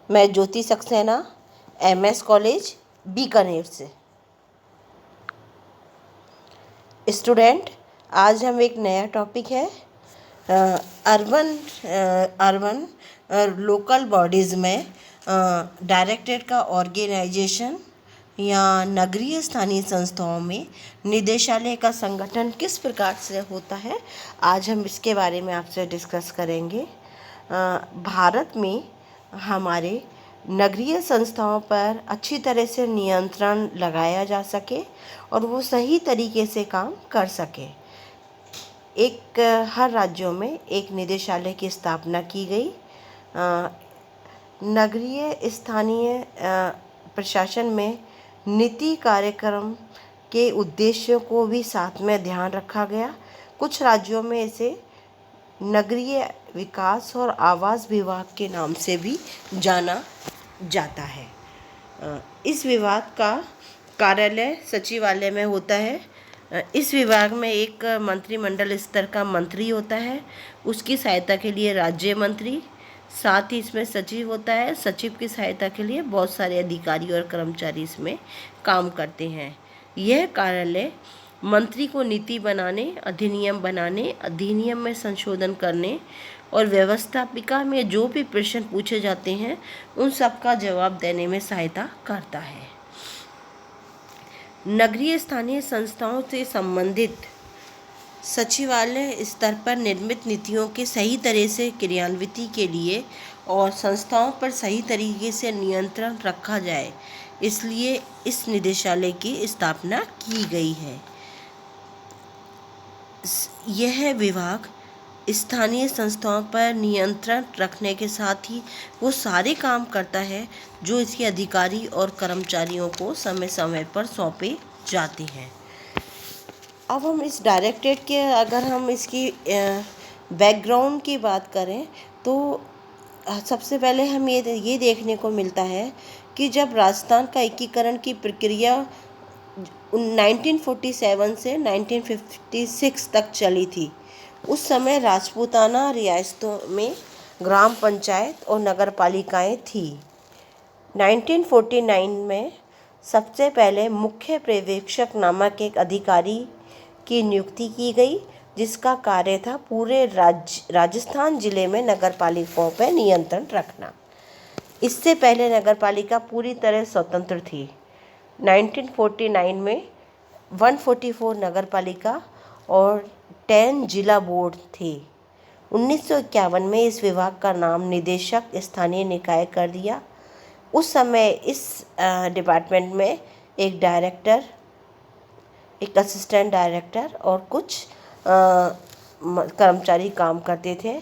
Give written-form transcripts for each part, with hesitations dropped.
मैं ज्योति Saxena, MS college Bikaner से। Student, आज हम एक नया टॉपिक है अर्बन लोकल बॉडीज़ में डायरेक्टरेट का ऑर्गेनाइजेशन या नगरीय स्थानीय संस्थाओं में निदेशालय का संगठन किस प्रकार से होता है, आज हम इसके बारे में आपसे डिस्कस करेंगे। भारत में हमारे नगरीय संस्थाओं पर अच्छी तरह से नियंत्रण लगाया जा सके और वो सही तरीके से काम कर सके, हर राज्यों में एक निदेशालय की स्थापना की गई। नगरीय स्थानीय प्रशासन में नीति कार्यक्रम के उद्देश्यों को भी साथ में ध्यान रखा गया। कुछ राज्यों में इसे नगरीय विकास और आवास विभाग के नाम से भी जाना जाता है। इस विभाग का कार्यालय सचिवालय में होता है। इस विभाग में एक मंत्रिमंडल स्तर का मंत्री होता है, उसकी सहायता के लिए राज्य मंत्री, साथ ही इसमें सचिव होता है। सचिव की सहायता के लिए बहुत सारे अधिकारी और कर्मचारी इसमें काम करते हैं। यह कार्यालय मंत्री को नीति बनाने, अधिनियम में संशोधन करने और व्यवस्थापिका में जो भी प्रश्न पूछे जाते हैं उन सब का जवाब देने में सहायता करता है। नगरीय स्थानीय संस्थाओं से संबंधित सचिवालय स्तर पर निर्मित नीतियों के सही तरह से क्रियान्विति के लिए और संस्थाओं पर सही तरीके से नियंत्रण रखा जाए, इसलिए इस निदेशालय की स्थापना की गई है। यह विभाग स्थानीय संस्थाओं पर नियंत्रण रखने के साथ ही वो सारे काम करता है जो इसके अधिकारी और कर्मचारियों को समय समय पर सौंपे जाते हैं। अब हम इस डायरेक्टरेट के अगर हम इसकी बैकग्राउंड की बात करें तो सबसे पहले हम ये देखने को मिलता है कि जब राजस्थान का एकीकरण की प्रक्रिया 1947 से 1956 तक चली थी, उस समय राजपूताना रियासतों में ग्राम पंचायत और नगरपालिकाएं थी। 1949 में सबसे पहले मुख्य पर्यवेक्षक नामक एक अधिकारी की नियुक्ति की गई, जिसका कार्य था पूरे राजस्थान जिले में नगरपालिकाओं पर नियंत्रण रखना। इससे पहले नगरपालिका पूरी तरह स्वतंत्र थी। 1949 में 144 नगरपालिका और 10 जिला बोर्ड थे। 1951 में इस विभाग का नाम निदेशक स्थानीय निकाय कर दिया। उस समय इस डिपार्टमेंट में एक डायरेक्टर, एक असिस्टेंट डायरेक्टर और कुछ कर्मचारी काम करते थे।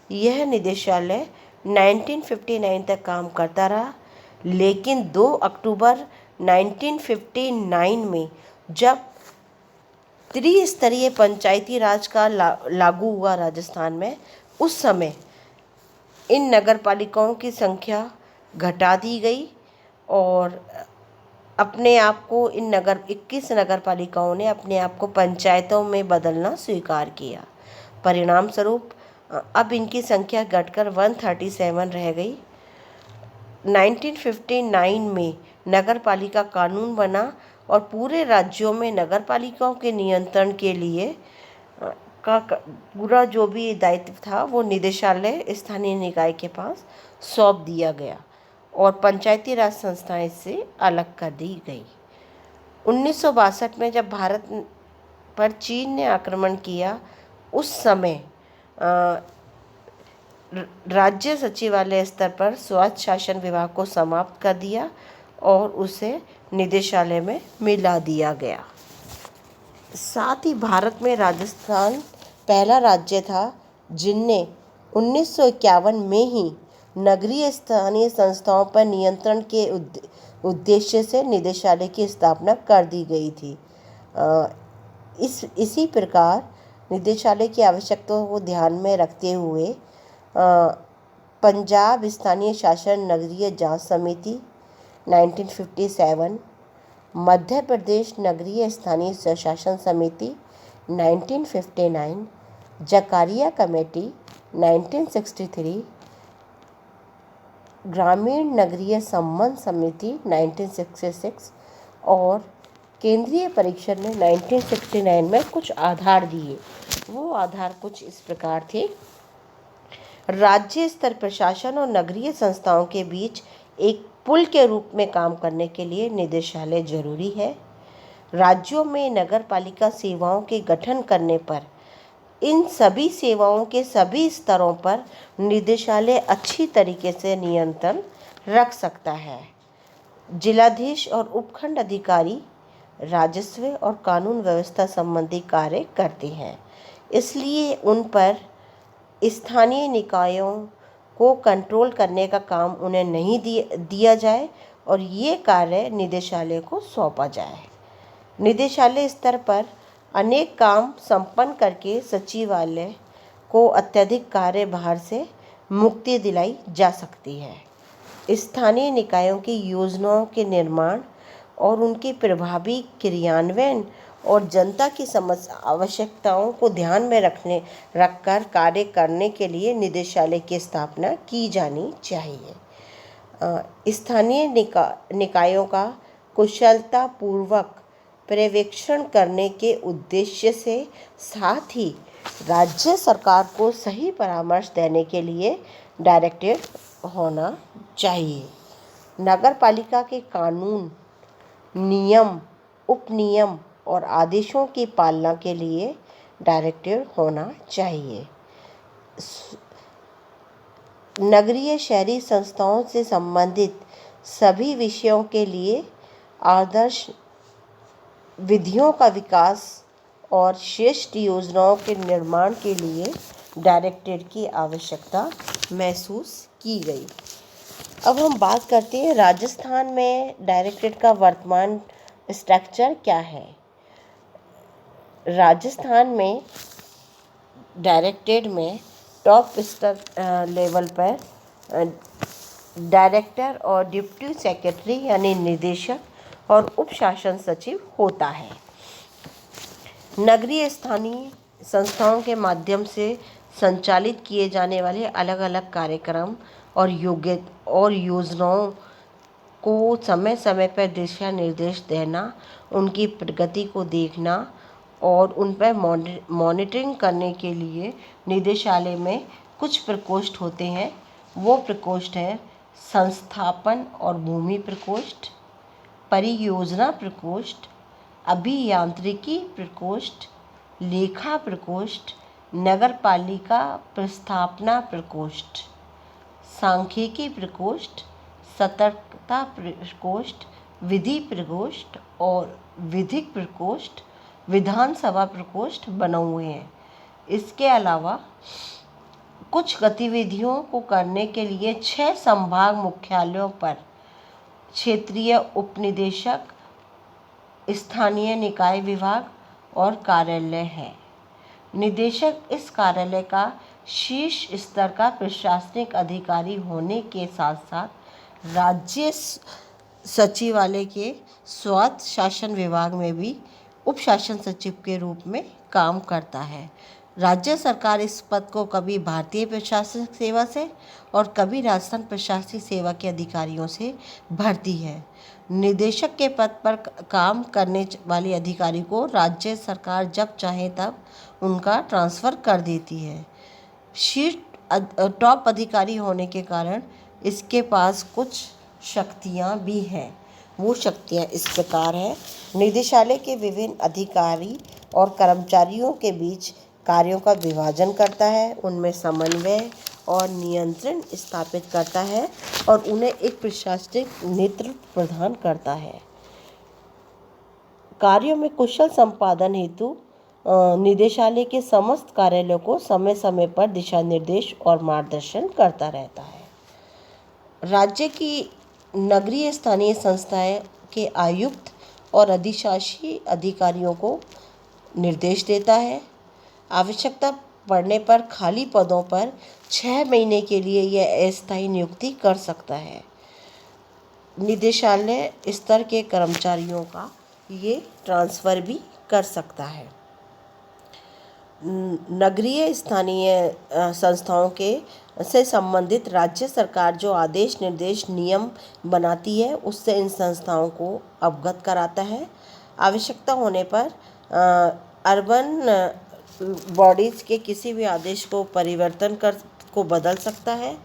यह निदेशालय 1959 तक काम करता रहा, लेकिन 2 अक्टूबर 1959 में जब त्रिस्तरीय पंचायती राज का लागू हुआ राजस्थान में, उस समय इन नगरपालिकाओं की संख्या घटा दी गई और अपने आप को 21 नगरपालिकाओं ने अपने आप को पंचायतों में बदलना स्वीकार किया। परिणाम स्वरूप अब इनकी संख्या घटकर 137 रह गई। 1959 में नगरपालिका कानून बना और पूरे राज्यों में नगरपालिकाओं के नियंत्रण के लिए का पूरा जो भी दायित्व था वो निदेशालय स्थानीय निकाय के पास सौंप दिया गया और पंचायती राज संस्थाएं इससे अलग कर दी गई। 1962 में जब भारत पर चीन ने आक्रमण किया, उस समय राज्य सचिवालय स्तर पर स्वायत्त शासन विभाग को समाप्त कर दिया और उसे निदेशालय में मिला दिया गया। साथ ही भारत में राजस्थान पहला राज्य था जिनने 1951 में ही नगरीय स्थानीय संस्थाओं पर नियंत्रण के उद्देश्य से निदेशालय की स्थापना कर दी गई थी। इसी प्रकार निदेशालय की आवश्यकताओं को ध्यान में रखते हुए पंजाब स्थानीय शासन नगरीय जांच समिति 1957, मध्य प्रदेश नगरीय स्थानीय स्वशासन समिति 1959, जकारिया कमेटी 1963, ग्रामीण नगरीय संबंध समिति 1966 और केंद्रीय परीक्षण ने 1969 में कुछ आधार दिए। वो आधार कुछ इस प्रकार थे। राज्य स्तर प्रशासन और नगरीय संस्थाओं के बीच एक पुल के रूप में काम करने के लिए निदेशालय जरूरी है। राज्यों में नगर पालिका सेवाओं के गठन करने पर इन सभी सेवाओं के सभी स्तरों पर निदेशालय अच्छी तरीके से नियंत्रण रख सकता है। जिलाधीश और उपखंड अधिकारी राजस्व और कानून व्यवस्था संबंधी कार्य करते हैं, इसलिए उन पर स्थानीय निकायों को कंट्रोल करने का काम उन्हें नहीं दिया जाए और ये कार्य निदेशालय को सौंपा जाए। निदेशालय स्तर पर अनेक काम संपन्न करके सचिवालय को अत्यधिक कार्यभार से मुक्ति दिलाई जा सकती है। स्थानीय निकायों की योजनाओं के निर्माण और उनके प्रभावी क्रियान्वयन और जनता की आवश्यकताओं को ध्यान में रखकर कार्य करने के लिए निदेशालय की स्थापना की जानी चाहिए। स्थानीय निकायों का कुशलतापूर्वक पर्यवेक्षण करने के उद्देश्य से साथ ही राज्य सरकार को सही परामर्श देने के लिए डायरेक्टेड होना चाहिए। नगर पालिका के कानून, नियम, उपनियम और आदेशों की पालना के लिए डायरेक्टेड होना चाहिए। नगरीय शहरी संस्थाओं से संबंधित सभी विषयों के लिए आदर्श विधियों का विकास और श्रेष्ठ योजनाओं के निर्माण के लिए डायरेक्टेड की आवश्यकता महसूस की गई। अब हम बात करते हैं राजस्थान में डायरेक्टेड का वर्तमान स्ट्रक्चर क्या है। राजस्थान में डायरेक्टेड में टॉप स्तर लेवल पर डायरेक्टर और डिप्टी सेक्रेटरी यानी निदेशक और उप शासन सचिव होता है। नगरीय स्थानीय संस्थाओं के माध्यम से संचालित किए जाने वाले अलग अलग कार्यक्रम और योजनाओं को समय समय पर दिशा निर्देश देना, उनकी प्रगति को देखना और उन पर मॉनिटरिंग करने के लिए निदेशालय में कुछ प्रकोष्ठ होते हैं। वो प्रकोष्ठ है संस्थापन और भूमि प्रकोष्ठ, परियोजना प्रकोष्ठ, अभियांत्रिकी प्रकोष्ठ, लेखा प्रकोष्ठ, नगर पालिका प्रस्थापना प्रकोष्ठ, सांख्यिकी प्रकोष्ठ, सतर्कता प्रकोष्ठ, विधि प्रकोष्ठ और विधिक प्रकोष्ठ, विधानसभा प्रकोष्ठ बने हुए हैं। इसके अलावा कुछ गतिविधियों को करने के लिए 6 संभाग मुख्यालयों पर क्षेत्रीय उपनिदेशक, स्थानीय निकाय विभाग और कार्यालय है। निदेशक इस कार्यालय का शीर्ष स्तर का प्रशासनिक अधिकारी होने के साथ साथ राज्य सचिवालय के स्वायत्त शासन विभाग में भी उप शासन सचिव के रूप में काम करता है। राज्य सरकार इस पद को कभी भारतीय प्रशासनिक सेवा से और कभी राजस्थान प्रशासनिक सेवा के अधिकारियों से भरती है। निदेशक के पद पर काम करने वाले अधिकारी को राज्य सरकार जब चाहे तब उनका ट्रांसफ़र कर देती है। शीर्ष टॉप अधिकारी होने के कारण इसके पास कुछ शक्तियाँ भी हैं। वो शक्तियाँ इस प्रकार है। निदेशालय के विभिन्न अधिकारी और कर्मचारियों के बीच कार्यों का विभाजन करता है, उनमें समन्वय और नियंत्रण स्थापित करता है और उन्हें एक प्रशासनिक नेतृत्व प्रदान करता है। कार्यों में कुशल संपादन हेतु निदेशालय के समस्त कार्यालयों को समय समय पर दिशा निर्देश और मार्गदर्शन करता रहता है। राज्य की नगरीय स्थानीय संस्थाएं के आयुक्त और अधिशासी अधिकारियों को निर्देश देता है। आवश्यकता पड़ने पर खाली पदों पर 6 महीने के लिए यह अस्थायी नियुक्ति कर सकता है। निदेशालय स्तर के कर्मचारियों का ये ट्रांसफ़र भी कर सकता है। नगरीय स्थानीय संस्थाओं के से संबंधित राज्य सरकार जो आदेश निर्देश नियम बनाती है उससे इन संस्थाओं को अवगत कराता है। आवश्यकता होने पर अर्बन बॉडीज़ के किसी भी आदेश को परिवर्तन को बदल सकता है।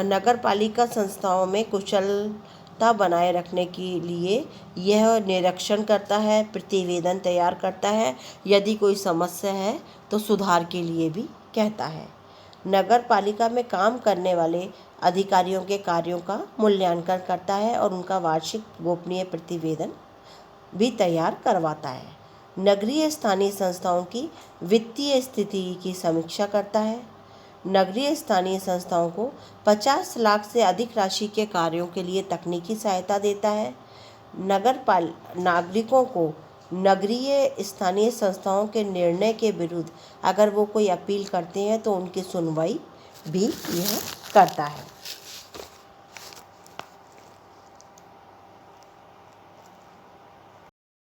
नगर पालिका संस्थाओं में कुशलता बनाए रखने के लिए यह निरीक्षण करता है, प्रतिवेदन तैयार करता है, यदि कोई समस्या है तो सुधार के लिए भी कहता है। नगर पालिका में काम करने वाले अधिकारियों के कार्यों का मूल्यांकन करता है और उनका वार्षिक गोपनीय प्रतिवेदन भी तैयार करवाता है। नगरीय स्थानीय संस्थाओं की वित्तीय स्थिति की समीक्षा करता है। नगरीय स्थानीय संस्थाओं को 50 लाख से अधिक राशि के कार्यों के लिए तकनीकी सहायता देता है। नागरिकों को नगरीय स्थानीय संस्थाओं के निर्णय के विरुद्ध अगर वो कोई अपील करते हैं तो उनकी सुनवाई भी यह करता है।